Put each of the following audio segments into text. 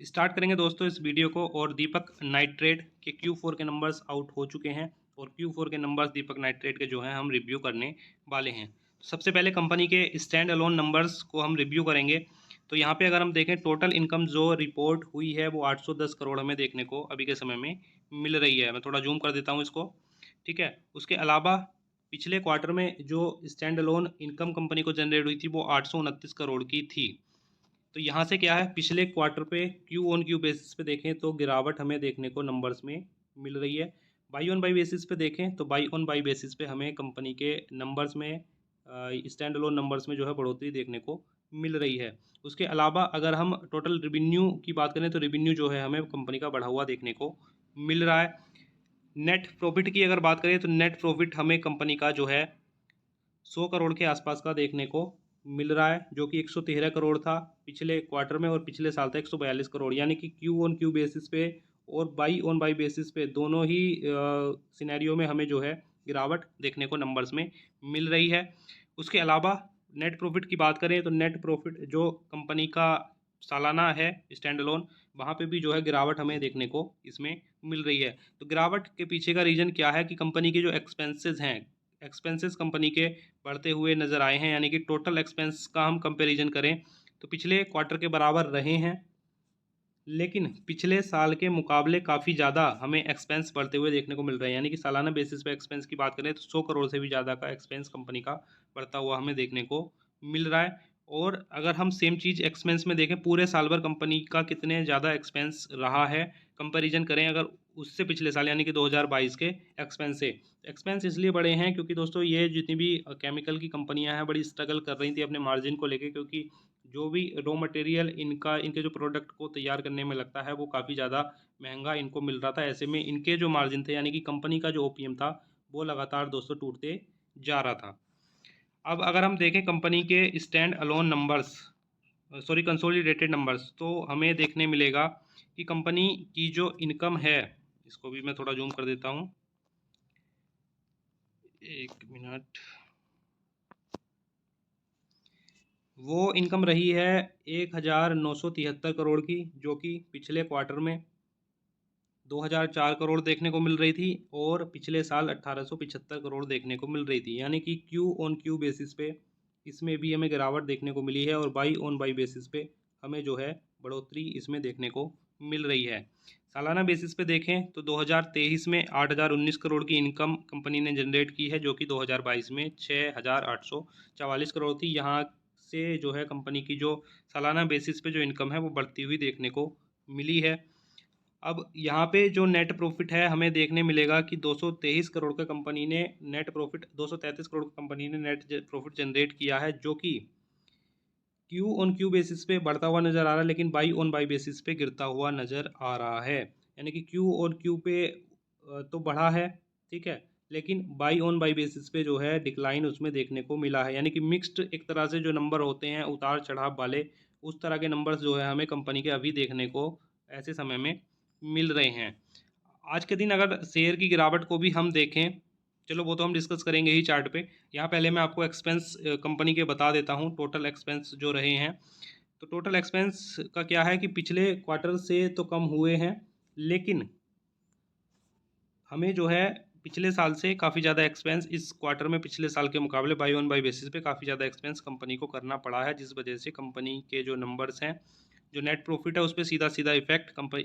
Start करेंगे दोस्तों इस वीडियो को। और दीपक नाइट्रेट के Q4 के नंबर्स आउट हो चुके हैं और Q4 के नंबर्स दीपक नाइट्रेट के जो हैं हम रिव्यू करने वाले हैं। सबसे पहले कंपनी के स्टैंड अलोन नंबर्स को हम रिव्यू करेंगे। तो यहाँ पे अगर हम देखें टोटल इनकम जो रिपोर्ट हुई है वो 810 करोड़ हमें देखने को अभी के समय में मिल रही है। मैं थोड़ा जूम कर देता हूँ इसको, ठीक है। उसके अलावा पिछले क्वार्टर में जो स्टैंड अलोन इनकम कंपनी को जनरेट हुई थी वो 829 करोड़ की थी। तो यहाँ से क्या है, पिछले क्वार्टर पे क्यू ऑन क्यू बेसिस पे देखें तो गिरावट हमें देखने को नंबर्स में मिल रही है। बाई ऑन बाई बेसिस पे देखें तो बाई ऑन बाई बेसिस पे हमें कंपनी के नंबर्स में स्टैंड अलोन नंबर्स में जो है बढ़ोतरी देखने को मिल रही है। उसके अलावा अगर हम टोटल रेवेन्यू की बात करें तो रेवेन्यू जो है हमें कंपनी का बढ़ा हुआ देखने को मिल रहा है। नेट प्रॉफिट की अगर बात करें तो नेट प्रॉफिट हमें कंपनी का जो है 100 करोड़ के आसपास का देखने को मिल रहा है, जो कि 113 करोड़ था पिछले क्वार्टर में और पिछले साल था 142 करोड़। यानी कि क्यू ऑन क्यू बेसिस पे और बाई ऑन बाई बेसिस पे दोनों ही सिनेरियो में हमें जो है गिरावट देखने को नंबर्स में मिल रही है। उसके अलावा नेट प्रॉफिट की बात करें तो नेट प्रॉफिट जो कंपनी का सालाना है स्टैंड अलोन, वहाँ पे भी जो है गिरावट हमें देखने को इसमें मिल रही है। तो गिरावट के पीछे का रीज़न क्या है कि कंपनी के जो एक्सपेंसेस हैं, एक्सपेंसेस कंपनी के बढ़ते हुए नज़र आए हैं। यानी कि टोटल एक्सपेंस का हम कंपैरिजन करें तो पिछले क्वार्टर के बराबर रहे हैं, लेकिन पिछले साल के मुकाबले काफ़ी ज़्यादा हमें एक्सपेंस बढ़ते हुए देखने को मिल रहे हैं। यानी कि सालाना बेसिस पे एक्सपेंस की बात करें तो 100 करोड़ से भी ज़्यादा का एक्सपेंस कंपनी का बढ़ता हुआ हमें देखने को मिल रहा है। और अगर हम सेम चीज़ एक्सपेंस में देखें पूरे साल भर कंपनी का कितने ज़्यादा एक्सपेंस रहा है, कंपैरिजन करें अगर उससे पिछले साल यानी कि 2022 के एक्सपेंस से। एक्सपेंस इसलिए बढ़े हैं क्योंकि दोस्तों ये जितनी भी केमिकल की कंपनियां हैं बड़ी स्ट्रगल कर रही थी अपने मार्जिन को लेके, क्योंकि जो भी रॉ मटेरियल इनके जो प्रोडक्ट को तैयार करने में लगता है वो काफ़ी ज़्यादा महंगा इनको मिल रहा था। ऐसे में इनके जो मार्जिन थे यानी कि कंपनी का जो ओपीएम था वो लगातार दोस्तों टूटते जा रहा था। अब अगर हम देखें कंपनी के stand alone numbers, sorry consolidated numbers, तो हमें देखने मिलेगा कि कंपनी की जो इनकम है, इसको भी मैं थोड़ा जूम कर देता हूँ, एक मिनट, वो इनकम रही है 1973 करोड़ की, जो कि पिछले क्वार्टर में 2004 करोड़ देखने को मिल रही थी और पिछले साल 1875 करोड़ देखने को मिल रही थी। यानी कि क्यू ऑन क्यू बेसिस पे इसमें भी हमें गिरावट देखने को मिली है और बाई ऑन बाई बेसिस पे हमें जो है बढ़ोतरी इसमें देखने को मिल रही है। सालाना बेसिस पे देखें तो 2023 में 8019 करोड़ की इनकम कंपनी ने जनरेट की है, जो कि 2022 में 6844 करोड़ थी। यहाँ से जो है कंपनी की जो सालाना बेसिस पे जो इनकम है वो बढ़ती हुई देखने को मिली है। अब यहाँ पे जो नेट प्रॉफिट है हमें देखने मिलेगा कि 223 करोड़ का कंपनी ने नेट प्रॉफिट, 233 करोड़ का कंपनी ने नेट प्रॉफिट जनरेट किया है, जो कि क्यू ऑन क्यू बेसिस पे बढ़ता हुआ नज़र आ रहा है लेकिन बाई ऑन बाई बेसिस पे गिरता हुआ नज़र आ रहा है। यानी कि क्यू ऑन क्यू पे तो बढ़ा है, ठीक है, लेकिन बाई ऑन बाई बेसिस पे जो है डिक्लाइन उसमें देखने को मिला है। यानी कि मिक्स्ड एक तरह से जो नंबर होते हैं उतार चढ़ाव वाले, उस तरह के नंबर्स जो है हमें कंपनी के अभी देखने को ऐसे समय में मिल रहे हैं। आज के दिन अगर शेयर की गिरावट को भी हम देखें, चलो वो तो हम डिस्कस करेंगे ही चार्ट पे। यहाँ पहले मैं आपको एक्सपेंस कंपनी के बता देता हूँ, टोटल एक्सपेंस जो रहे हैं। तो टोटल एक्सपेंस का क्या है कि पिछले क्वार्टर से तो कम हुए हैं, लेकिन हमें जो है पिछले साल से काफ़ी ज़्यादा एक्सपेंस इस क्वार्टर में पिछले साल के मुकाबले बाई ऑन बाई बेसिस पे काफ़ी ज़्यादा एक्सपेंस कंपनी को करना पड़ा है, जिस वजह से कंपनी के जो नंबर्स हैं, जो नेट प्रॉफिट है उस पर सीधा सीधा इफेक्ट कंपनी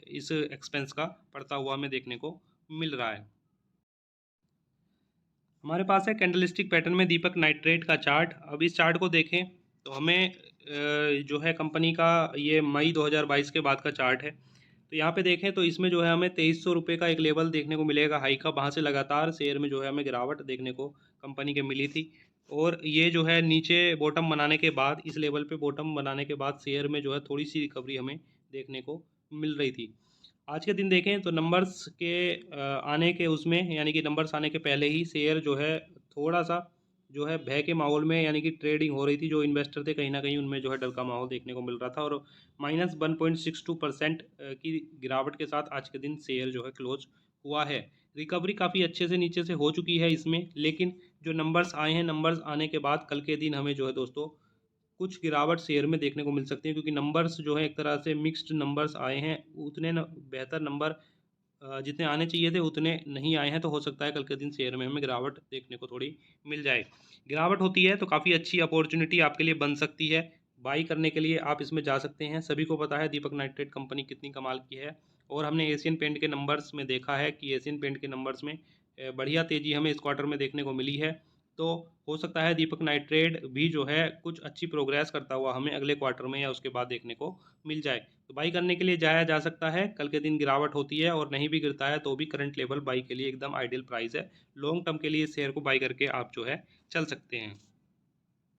इस एक्सपेंस का पड़ता हुआ हमें देखने को मिल रहा है। हमारे पास है कैंडलस्टिक पैटर्न में दीपक नाइट्रेट का चार्ट। अब इस चार्ट को देखें तो हमें जो है कंपनी का ये मई 2022 के बाद का चार्ट है। तो यहाँ पे देखें तो इसमें जो है हमें 2300 रुपये का एक लेवल देखने को मिलेगा हाई का, वहाँ से लगातार शेयर में जो है हमें गिरावट देखने को कंपनी के मिली थी। और ये जो है नीचे बॉटम बनाने के बाद, इस लेवल पे बॉटम बनाने के बाद शेयर में जो है थोड़ी सी रिकवरी हमें देखने को मिल रही थी। आज के दिन देखें तो नंबर्स के आने के उसमें, यानी कि नंबर्स आने के पहले ही शेयर जो है थोड़ा सा जो है भय के माहौल में, यानी कि ट्रेडिंग हो रही थी। जो इन्वेस्टर थे कहीं ना कहीं उनमें जो है डर का माहौल देखने को मिल रहा था और -1.62% की गिरावट के साथ आज के दिन शेयर जो है क्लोज हुआ है। रिकवरी काफ़ी अच्छे से नीचे से हो चुकी है इसमें, लेकिन जो नंबर्स आए हैं, नंबर्स आने के बाद कल के दिन हमें जो है दोस्तों कुछ गिरावट शेयर में देखने को मिल सकती है, क्योंकि नंबर्स जो है एक तरह से मिक्स्ड नंबर्स आए हैं। उतने न बेहतर नंबर जितने आने चाहिए थे उतने नहीं आए हैं, तो हो सकता है कल के दिन शेयर में हमें गिरावट देखने को थोड़ी मिल जाए। गिरावट होती है तो काफ़ी अच्छी अपॉर्चुनिटी आपके लिए बन सकती है। बाई करने के लिए आप इसमें जा सकते हैं। सभी को पता है दीपक नाइट्रेट कंपनी कितनी कमाल की है, और हमने एशियन पेंट के नंबर्स में देखा है कि एशियन पेंट के नंबर्स में बढ़िया तेज़ी हमें इस क्वार्टर में देखने को मिली है। तो हो सकता है दीपक नाइट्रेट भी जो है कुछ अच्छी प्रोग्रेस करता हुआ हमें अगले क्वार्टर में या उसके बाद देखने को मिल जाए। तो बाई करने के लिए जाया जा सकता है। कल के दिन गिरावट होती है और नहीं भी गिरता है तो भी करंट लेवल बाई के लिए एकदम आइडियल प्राइस है। लॉन्ग टर्म के लिए शेयर को बाई करके आप जो है चल सकते हैं।